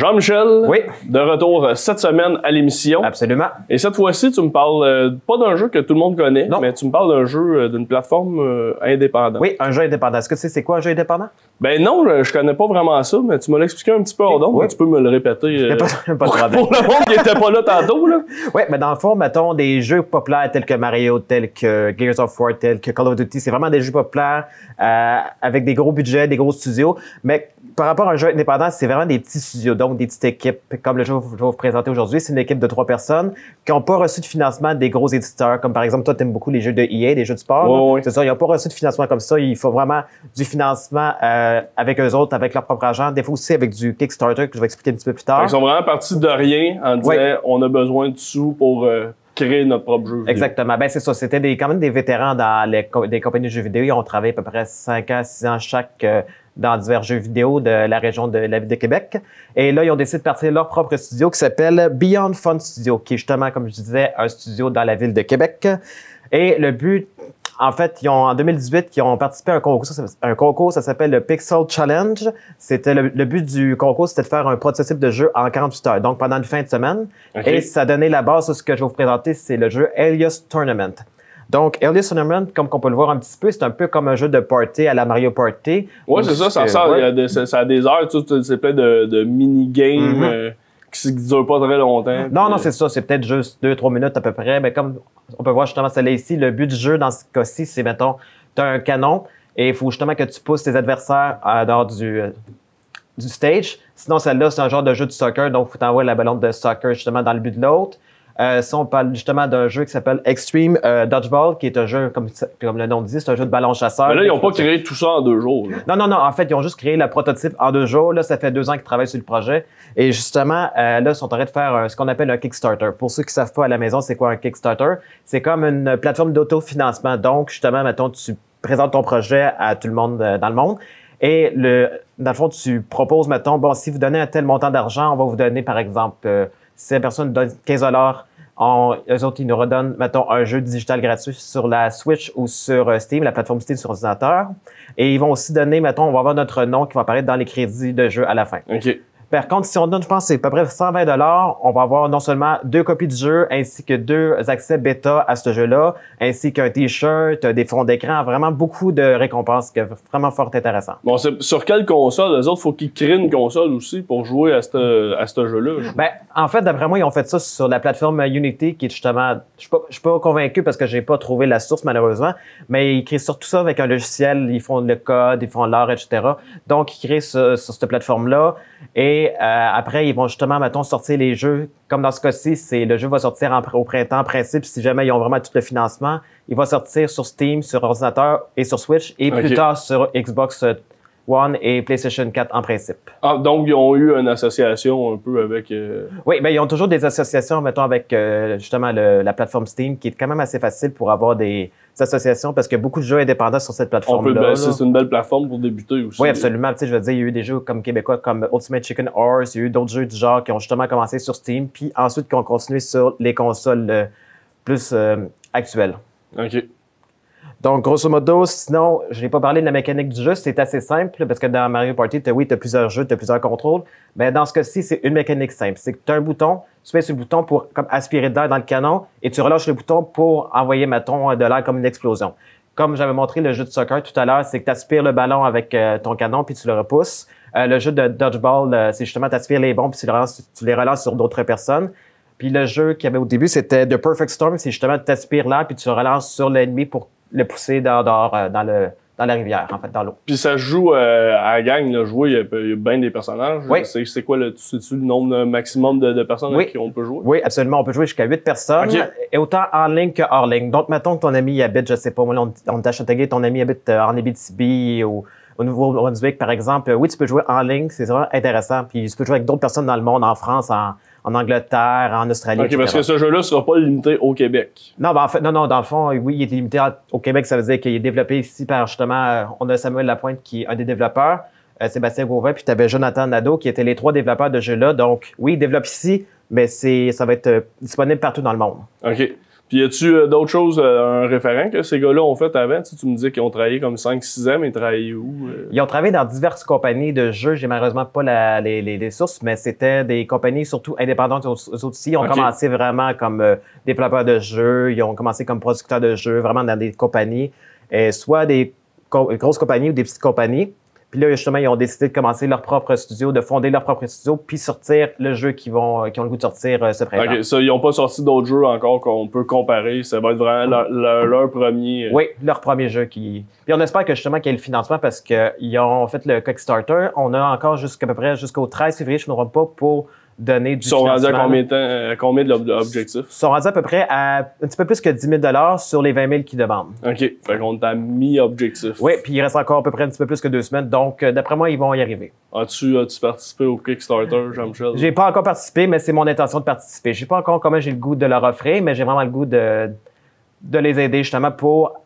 Jean-Michel, Oui. de retour cette semaine à l'émission. Absolument. Et cette fois-ci, tu me parles pas d'un jeu que tout le monde connaît, Non. mais tu me parles d'un jeu d'une plateforme indépendante. Oui, un jeu indépendant. Est-ce que tu sais c'est quoi un jeu indépendant? Ben non, je connais pas vraiment ça, mais tu m'as expliqué un petit peu hors d'onde, Oui. mais tu peux me le répéter Pas de problème. pour le monde qui était pas là tantôt. Là. Oui, mais dans le fond, mettons des jeux populaires tels que Mario, tels que Gears of War, tels que Call of Duty. C'est vraiment des jeux populaires avec des gros budgets, des gros studios. Mais par rapport à un jeu indépendant, c'est vraiment des petits studios, donc des petites équipes. Comme le jeu que je vais vous présenter aujourd'hui, c'est une équipe de 3 personnes qui n'ont pas reçu de financement des gros éditeurs. Comme par exemple, toi, tu aimes beaucoup les jeux de EA, des jeux de sport. Oui, oui. C'est ça, ils n'ont pas reçu de financement comme ça. Il faut vraiment du financement avec eux autres, avec leur propre argent. Des fois aussi avec du Kickstarter, que je vais expliquer un petit peu plus tard. Ils sont vraiment partis de rien en disant on a besoin de sous pour créer notre propre jeu vidéo. Exactement. Ben, c'est ça. C'était quand même des vétérans dans des compagnies de jeux vidéo. Ils ont travaillé à peu près 5 ans, 6 ans chaque dans divers jeux vidéo de la région de la ville de Québec. Et là, ils ont décidé de partir leur propre studio qui s'appelle Beyond Fun Studio, qui est justement, comme je disais, un studio dans la ville de Québec. Et le but, en fait, en 2018, ils ont participé à un concours, ça s'appelle le Pixel Challenge. C'était le but du concours, c'était de faire un prototype de jeu en 48 heures, donc pendant une fin de semaine. Okay. Et ça donnait la base sur ce que je vais vous présenter, c'est le jeu Alias Tournament. Donc, Alias Tournament, comme on peut le voir un petit peu, c'est un peu comme un jeu de party à la Mario Party. Oui, c'est ça, ça sort, ça a des heures, c'est plein de mini-games qui ne durent pas très longtemps. Non, c'est ça, c'est peut-être juste 2-3 minutes à peu près, mais comme on peut voir justement celle-là ici, le but du jeu dans ce cas-ci, c'est, mettons, tu as un canon et il faut justement que tu pousses tes adversaires dehors du stage. Sinon, celle-là, c'est un genre de jeu de soccer, donc il faut t'envoyer la ballon de soccer justement dans le but de l'autre. Si on parle justement d'un jeu qui s'appelle Extreme Dodgeball, qui est un jeu, comme le nom dit, c'est un jeu de ballon chasseur. Mais là, ils n'ont pas créé tout ça en 2 jours. Là. Non. En fait, ils ont juste créé le prototype en 2 jours. Là, ça fait 2 ans qu'ils travaillent sur le projet. Et justement, là, ils sont en train de faire ce qu'on appelle un Kickstarter. Pour ceux qui savent pas à la maison, c'est quoi un Kickstarter? C'est comme une plateforme d'autofinancement. Donc, justement, mettons, tu présentes ton projet à tout le monde dans le monde. Et dans le fond, tu proposes, mettons, bon, si vous donnez un tel montant d'argent, on va vous donner, par exemple, si la personne donne 15 eux autres, ils nous redonnent, mettons, un jeu digital gratuit sur la Switch ou sur Steam, la plateforme Steam sur ordinateur. Et ils vont aussi donner, mettons, on va avoir notre nom qui va apparaître dans les crédits de jeu à la fin. OK. Par contre, si on donne, je pense, c'est à peu près 120 $, on va avoir non seulement 2 copies du jeu, ainsi que 2 accès bêta à ce jeu-là, ainsi qu'un T-shirt, des fonds d'écran, vraiment beaucoup de récompenses, vraiment fort intéressant. Bon, sur quelle console? Les autres, faut qu'ils créent une console aussi pour jouer à ce jeu-là. Ben, en fait, d'après moi, ils ont fait ça sur la plateforme Unity, qui est justement, je suis pas convaincu parce que j'ai pas trouvé la source, malheureusement, mais ils créent surtout ça avec un logiciel, ils font le code, ils font l'art, etc. Donc, ils créent sur cette plateforme-là. Et après, ils vont justement, mettons, sortir les jeux. Comme dans ce cas-ci, le jeu va sortir au printemps, en principe, si jamais ils ont vraiment tout le financement. Il va sortir sur Steam, sur ordinateur et sur Switch, et plus tard sur Xbox One et PlayStation 4 en principe. Ah, donc ils ont eu une association un peu avec... Oui, ben ils ont toujours des associations, mettons, avec justement la plateforme Steam, qui est quand même assez facile pour avoir des associations, parce qu'il y a beaucoup de jeux indépendants sur cette plateforme-là. C'est une belle plateforme pour débuter aussi. Oui, absolument. Tu sais, je veux dire, il y a eu des jeux comme québécois, comme Ultimate Chicken Horse, il y a eu d'autres jeux du genre qui ont justement commencé sur Steam, puis ensuite qui ont continué sur les consoles plus actuelles. OK. Donc, grosso modo, sinon, je n'ai pas parlé de la mécanique du jeu, c'est assez simple, parce que dans Mario Party, tu as plusieurs jeux, tu as plusieurs contrôles. Mais dans ce cas-ci, c'est une mécanique simple. C'est que tu as un bouton, tu pèses sur le bouton pour comme aspirer de l'air dans le canon, et tu relâches le bouton pour envoyer, mettons, de l'air comme une explosion. Comme j'avais montré le jeu de soccer tout à l'heure, c'est que tu aspires le ballon avec ton canon, puis tu le repousses. Le jeu de dodgeball, c'est justement tu aspires les bombes, puis tu les relances sur d'autres personnes. Puis le jeu qu'il y avait au début, c'était The Perfect Storm, c'est justement tu aspires l'air, puis tu le relances sur l'ennemi pour le pousser dans la rivière, en fait, dans l'eau. Puis ça se joue à la gang, là, jouer, il y a bien des personnages. Oui. C'est quoi, sais-tu le nombre maximum de personnes avec qui on peut jouer? Oui, absolument. On peut jouer jusqu'à 8 personnes, et autant en ligne que hors ligne. Donc, mettons que ton ami habite, je sais pas, moi, on t'a Châteauguay, ton ami habite en Abitibi ou au Nouveau-Brunswick, par exemple. Oui, tu peux jouer en ligne, c'est vraiment intéressant. Puis tu peux jouer avec d'autres personnes dans le monde, en France, en Angleterre, en Australie, OK, parce que ce jeu-là ne sera pas limité au Québec. Non, ben en fait, non, dans le fond, oui, il est limité au Québec. Ça veut dire qu'il est développé ici par, justement, on a Samuel Lapointe qui est un des développeurs, Sébastien Gauvin, puis tu avais Jonathan Nadeau qui étaient les 3 développeurs de jeu-là. Donc, oui, il développe ici, mais ça va être disponible partout dans le monde. OK. Puis, y a-tu d'autres choses, un référent que ces gars-là ont fait avant? Tu me disais qu'ils ont travaillé comme 5-6 ans, mais ils travaillaient où? Ils ont travaillé dans diverses compagnies de jeux. J'ai malheureusement pas les sources, mais c'était des compagnies surtout indépendantes aussi. Ils ont commencé vraiment comme développeurs de jeux. Ils ont commencé comme producteurs de jeux, vraiment dans des compagnies, soit des grosses compagnies ou des petites compagnies. Puis là, justement, ils ont décidé de commencer leur propre studio, de fonder leur propre studio, puis sortir le jeu qui ont le goût de sortir ce printemps. OK, ça, ils n'ont pas sorti d'autres jeux encore qu'on peut comparer. Ça va être vraiment leur premier... Oui, leur premier jeu qui... Puis on espère que justement qu'il y ait le financement parce qu'ils ont fait le Kickstarter. On a encore jusqu'à peu près jusqu'au 13 février, je ne me trompe pas, pour donner du financement. Ils sont rendus à combien de l'objectif? Ils sont rendus à peu près à un petit peu plus que 10 000 $ sur les 20 000 qu'ils demandent. OK. Fait qu'on est à mi-objectif. Oui, puis il reste encore à peu près un petit peu plus que 2 semaines. Donc, d'après moi, ils vont y arriver. As-tu participé au Kickstarter, Jean-Michel? J'ai pas encore participé, mais c'est mon intention de participer. Je sais pas encore comment j'ai le goût de leur offrir, mais j'ai vraiment le goût de les aider justement pour...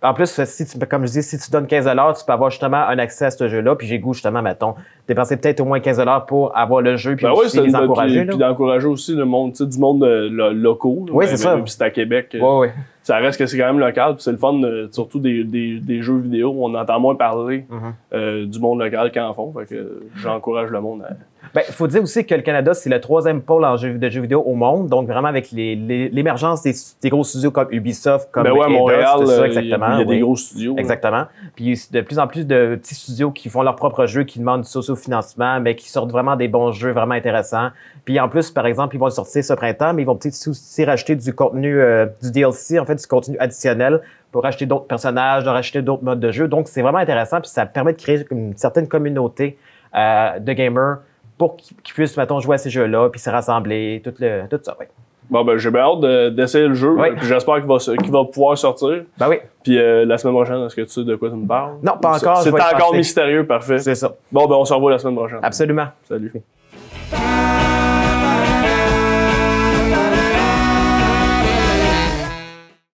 En plus, comme je dis, si tu donnes 15 $, tu peux avoir justement un accès à ce jeu-là. Puis j'ai goût justement, mettons, dépenser peut-être au moins 15 $ pour avoir le jeu puis aussi les encourager. Puis d'encourager aussi le monde, tu sais, du monde locaux. Oui, c'est ça. Puis c'est à Québec. Oui. Ça reste que c'est quand même local. Puis c'est le fun, surtout des jeux vidéo où on entend moins parler du monde local qu'en font. Fait que j'encourage le monde à... Ben, il faut dire aussi que le Canada, c'est le 3e pôle de jeux vidéo au monde. Donc, vraiment, avec l'émergence des gros studios comme Ubisoft, comme Montréal, ça, exactement. Il y a des gros studios. Exactement. Puis, de plus en plus de petits studios qui font leurs propres jeux, qui demandent du socio-financement, mais qui sortent vraiment des bons jeux vraiment intéressants. Puis, en plus, par exemple, ils vont sortir ce printemps, mais ils vont peut-être aussi rajouter du contenu, du DLC, en fait, du contenu additionnel pour acheter d'autres personnages, de racheter d'autres modes de jeu. Donc, c'est vraiment intéressant. Puis, ça permet de créer une certaine communauté de gamers pour qu'ils puissent, mettons, jouer à ces jeux-là, puis se rassembler, tout ça, oui. Bon, ben, j'ai bien hâte d'essayer le jeu. Oui. Puis j'espère qu'il va pouvoir sortir. Ben oui. Puis la semaine prochaine, est-ce que tu sais de quoi tu me parles? Non, pas encore. C'est encore mystérieux, parfait. C'est ça. Bon, ben, on se revoit la semaine prochaine. Absolument. Salut.